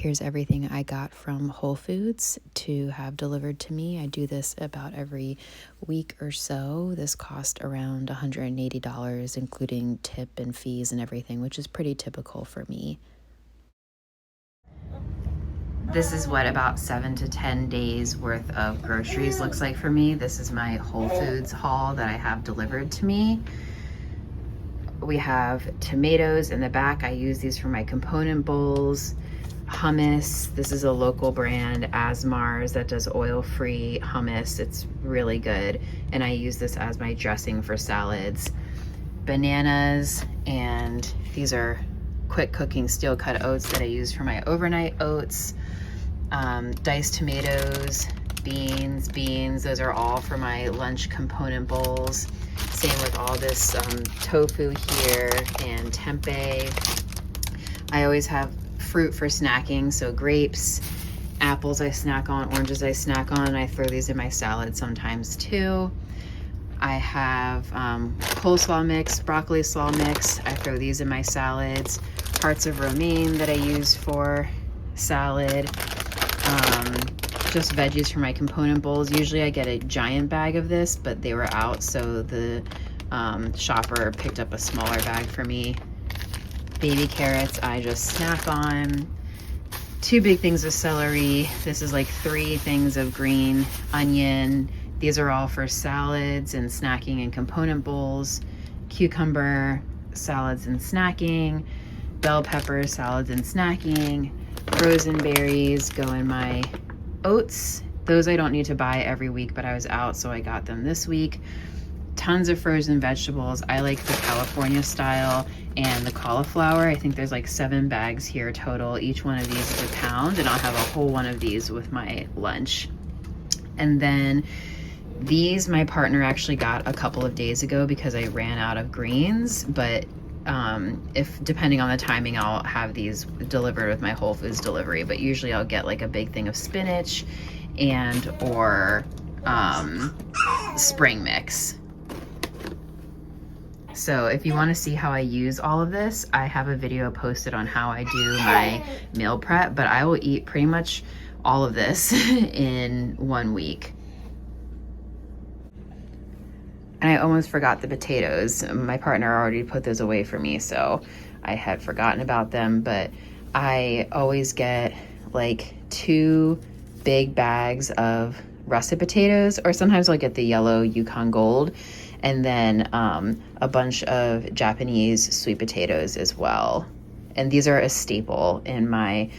here's everything I got from Whole Foods to have delivered to me. I do this about every week or so. This cost around $180, including tip and fees and everything, which is pretty typical for me. This is what about 7 to 10 days worth of groceries looks like for me. This is my Whole Foods haul that I have delivered to me. We have tomatoes in the back. I use these for my component bowls. Hummus, this is a local brand, Asmar's, that does oil-free hummus. It's really good, and I use this as my dressing for salads. Bananas, and these are quick cooking steel cut oats that I use for my overnight oats. Diced tomatoes, beans, those are all for my lunch component bowls. Same with all this tofu here and tempeh. I always have fruit for snacking, so grapes, apples I snack on, oranges I snack on, and I throw these in my salad sometimes too. I have coleslaw mix, broccoli slaw mix. I throw these in my salads. Hearts of romaine that I use for salad. Just veggies for my component bowls. Usually I get a giant bag of this, but they were out, so the shopper picked up a smaller bag for me. Baby carrots I just snack on. 2 big things of celery. This is like 3 things of green onion. These are all for salads and snacking and component bowls. Cucumber, salads and snacking. Bell pepper, salads and snacking. Frozen berries go in my oats. Those I don't need to buy every week, but I was out, so I got them this week. Tons of frozen vegetables. I like the California style and the cauliflower. I think there's like 7 bags here total. Each one of these is a pound, and I'll have a whole one of these with my lunch. And then these my partner actually got a couple of days ago because I ran out of greens, but if depending on the timing, I'll have these delivered with my Whole Foods delivery, but usually I'll get like a big thing of spinach and or spring mix. So if you want to see how I use all of this, I have a video posted on how I do my meal prep, but I will eat pretty much all of this in 1 week. And I almost forgot the potatoes. My partner already put those away for me, so I had forgotten about them, but I always get like 2 big bags of russet potatoes, or sometimes I'll get the yellow Yukon Gold, and then a bunch of Japanese sweet potatoes as well. And these are a staple in my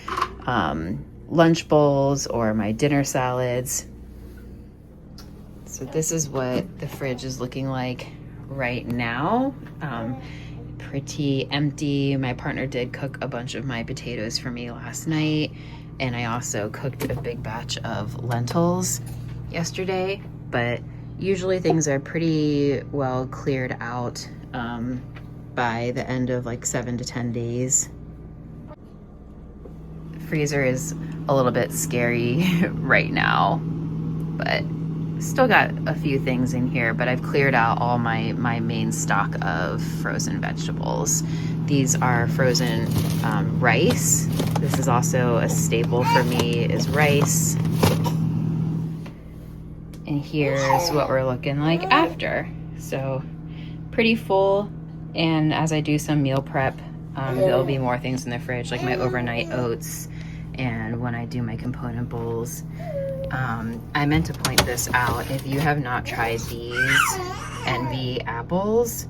lunch bowls or my dinner salads. So this is what the fridge is looking like right now. Pretty empty. My partner did cook a bunch of my potatoes for me last night, and I also cooked a big batch of lentils yesterday, but usually things are pretty well cleared out by the end of like 7 to 10 days. The freezer is a little bit scary right now, but still got a few things in here, but I've cleared out all my main stock of frozen vegetables. These are frozen rice. This is also a staple for me, is rice. And here's what we're looking like after. So pretty full, and as I do some meal prep, there'll be more things in the fridge, like my overnight oats and when I do my component bowls. I meant to point this out. If you have not tried these Envy apples,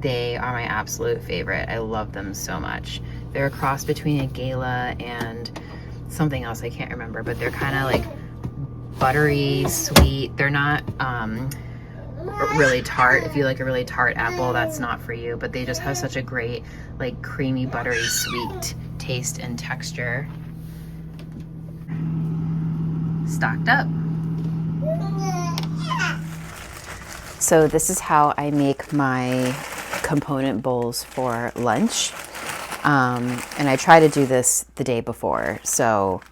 they are my absolute favorite. I love them so much. They're a cross between a Gala and something else I can't remember, but they're kind of like buttery, sweet. They're not really tart. If you like a really tart apple, that's not for you, but they just have such a great like creamy, buttery, sweet taste and texture. Stocked up. So this is how I make my component bowls for lunch. And I try to do this the day before so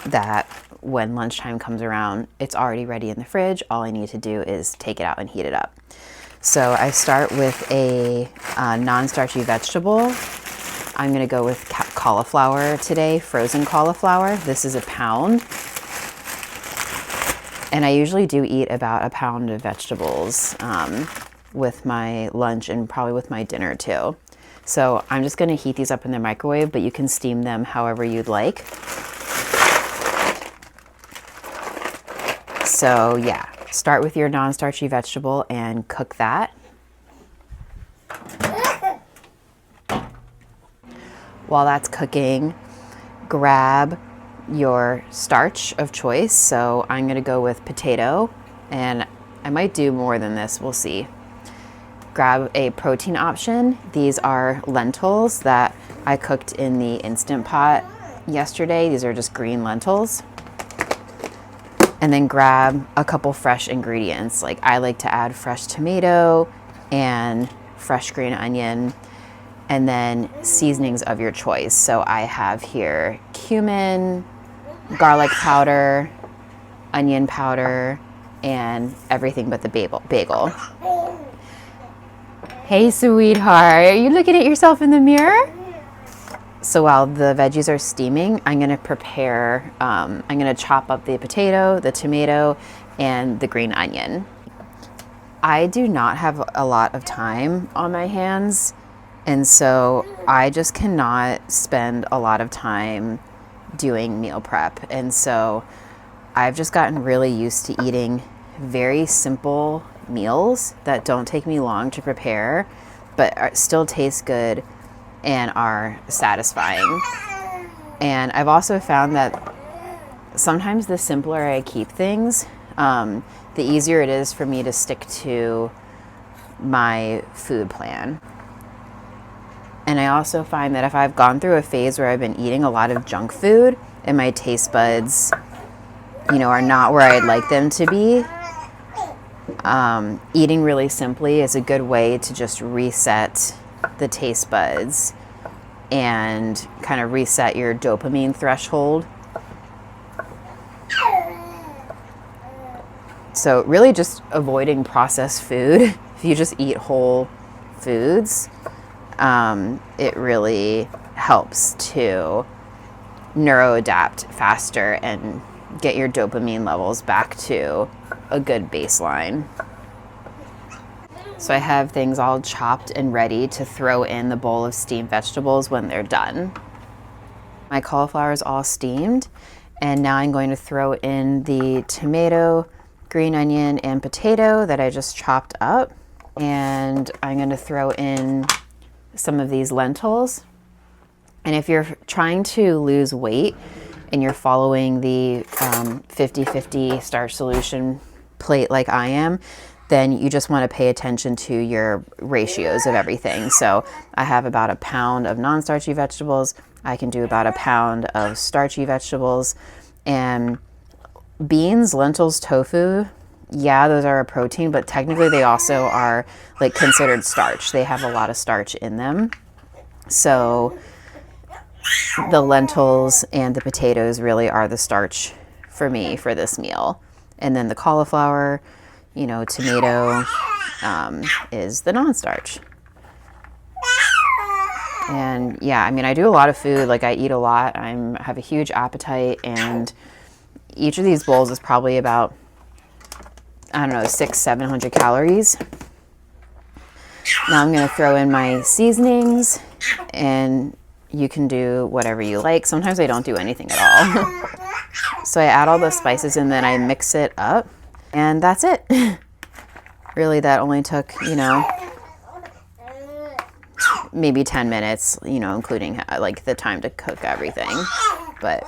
that when lunchtime comes around, it's already ready in the fridge. All I need to do is take it out and heat it up. So I start with a non-starchy vegetable. I'm gonna go with cauliflower today, frozen cauliflower. This is a pound. And I usually do eat about a pound of vegetables with my lunch and probably with my dinner too. So I'm just gonna heat these up in the microwave, but you can steam them however you'd like. So yeah, start with your non-starchy vegetable and cook that. While that's cooking, grab your starch of choice. So I'm gonna go with potato, and I might do more than this, we'll see. Grab a protein option. These are lentils that I cooked in the Instant Pot yesterday. These are just green lentils. And then grab a couple fresh ingredients. Like I like to add fresh tomato and fresh green onion, and then seasonings of your choice. So I have here cumin, garlic powder, onion powder, and everything but the bagel. Hey, sweetheart, are you looking at yourself in the mirror? So while the veggies are steaming, I'm gonna prepare, I'm gonna chop up the potato, the tomato, and the green onion. I do not have a lot of time on my hands, and so I just cannot spend a lot of time doing meal prep. And so I've just gotten really used to eating very simple meals that don't take me long to prepare, but still taste good and are satisfying. And I've also found that sometimes the simpler I keep things, the easier it is for me to stick to my food plan. And I also find that if I've gone through a phase where I've been eating a lot of junk food and my taste buds, you know, are not where I'd like them to be, eating really simply is a good way to just reset the taste buds and kind of reset your dopamine threshold. So really just avoiding processed food. If you just eat whole foods, it really helps to neuroadapt faster and get your dopamine levels back to a good baseline. So I have things all chopped and ready to throw in the bowl of steamed vegetables when they're done. My cauliflower is all steamed, and now I'm going to throw in the tomato, green onion, and potato that I just chopped up. And I'm going to throw in some of these lentils. And if you're trying to lose weight and you're following the 50-50 starch solution plate like I am, then you just want to pay attention to your ratios of everything. So I have about a pound of non-starchy vegetables. I can do about a pound of starchy vegetables. And beans, lentils, tofu, yeah, those are a protein, but technically they also are like considered starch. They have a lot of starch in them. So the lentils and the potatoes really are the starch for me for this meal. And then the cauliflower, you know, tomato is the non-starch. And yeah, I mean, I do a lot of food. Like I eat a lot. I have a huge appetite, and each of these bowls is probably about, I don't know, 600-700 calories. Now I'm going to throw in my seasonings, and you can do whatever you like. Sometimes I don't do anything at all. So I add all the spices and then I mix it up, and that's it. Really, that only took, you know, maybe 10 minutes, you know, including like the time to cook everything. But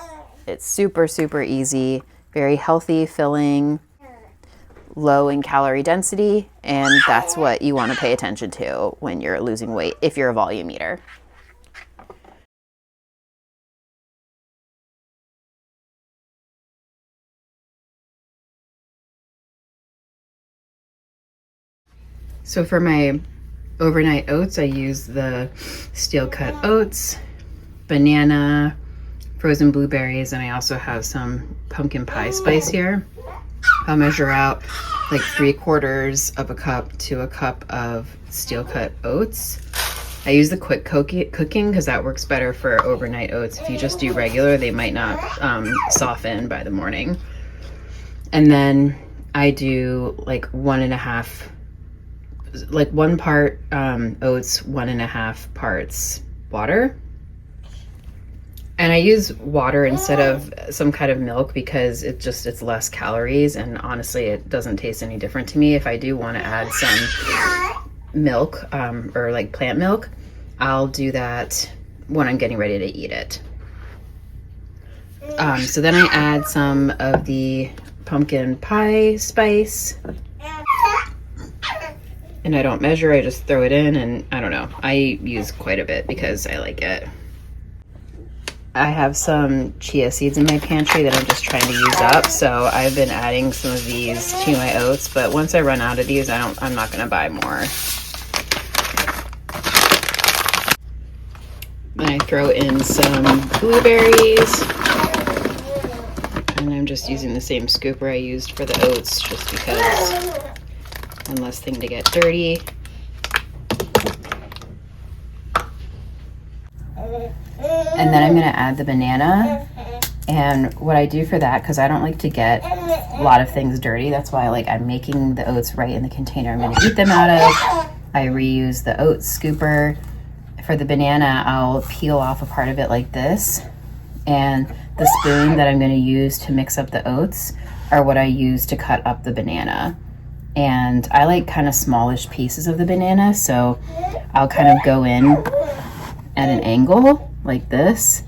it's super, super easy, very healthy, filling, low in calorie density, and that's what you want to pay attention to when you're losing weight if you're a volume eater. So for my overnight oats, I use the steel cut oats, banana, frozen blueberries, and I also have some pumpkin pie spice here. I'll measure out like 3/4 of a cup to a cup of steel cut oats. I use the quick cooking because that works better for overnight oats. If you just do regular, they might not soften by the morning. And then I do like 1.5, like 1 part oats, 1.5 parts water. And I use water instead of some kind of milk because it's less calories, and honestly it doesn't taste any different to me. If I do want to add some milk or like plant milk, I'll do that when I'm getting ready to eat it. So then I add some of the pumpkin pie spice, and I don't measure, I just throw it in, and I don't know, I use quite a bit because I like it. I have some chia seeds in my pantry that I'm just trying to use up, so I've been adding some of these to my oats, but once I run out of these, I'm not gonna buy more. Then I throw in some blueberries, and I'm just using the same scooper I used for the oats just because one less thing to get dirty. And then I'm gonna add the banana. And what I do for that, because I don't like to get a lot of things dirty, that's why I'm making the oats right in the container I'm gonna eat them out of. I reuse the oat scooper. For the banana, I'll peel off a part of it like this. And the spoon that I'm gonna use to mix up the oats are what I use to cut up the banana. And I like kind of smallish pieces of the banana, so I'll kind of go in at an angle like this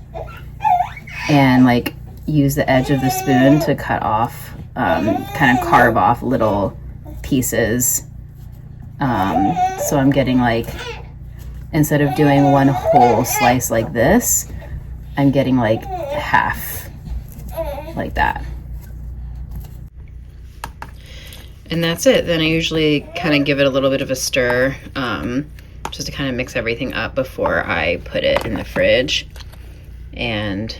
and use the edge of the spoon to cut off, kind of carve off little pieces. So I'm getting instead of doing one whole slice like this, I'm getting half like that. And that's it. Then I usually kind of give it a little bit of a stir, just to kind of mix everything up before I put it in the fridge. And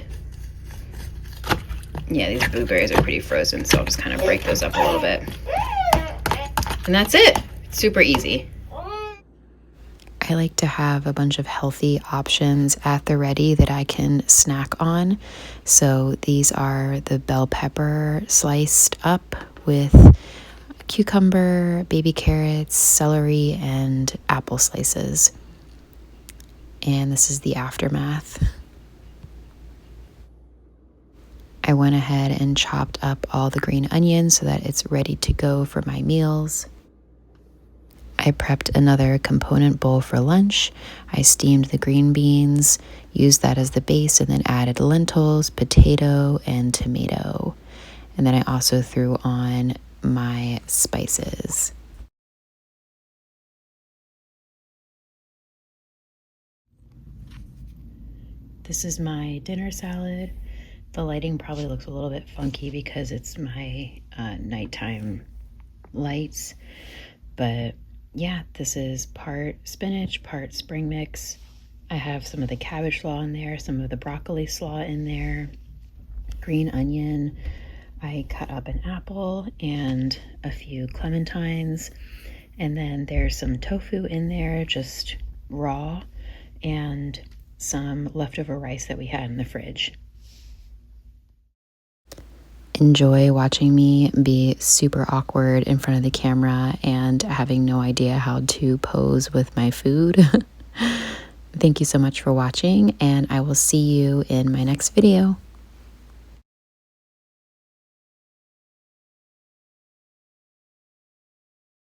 yeah, these blueberries are pretty frozen, so I'll just kind of break those up a little bit. And that's it. It's super easy. I like to have a bunch of healthy options at the ready that I can snack on. So these are the bell pepper sliced up with cucumber, baby carrots, celery, and apple slices. And this is the aftermath. I went ahead and chopped up all the green onions so that it's ready to go for my meals. I prepped another component bowl for lunch. I steamed the green beans, used that as the base, and then added lentils, potato, and tomato. And then I also threw on my spices. This is my dinner salad. The lighting probably looks a little bit funky because it's my nighttime lights, but yeah, this is part spinach, part spring mix. I have some of the cabbage slaw in there, some of the broccoli slaw in there, green onion. I cut up an apple and a few clementines, and then there's some tofu in there, just raw, and some leftover rice that we had in the fridge. Enjoy watching me be super awkward in front of the camera and having no idea how to pose with my food. Thank you so much for watching, and I will see you in my next video.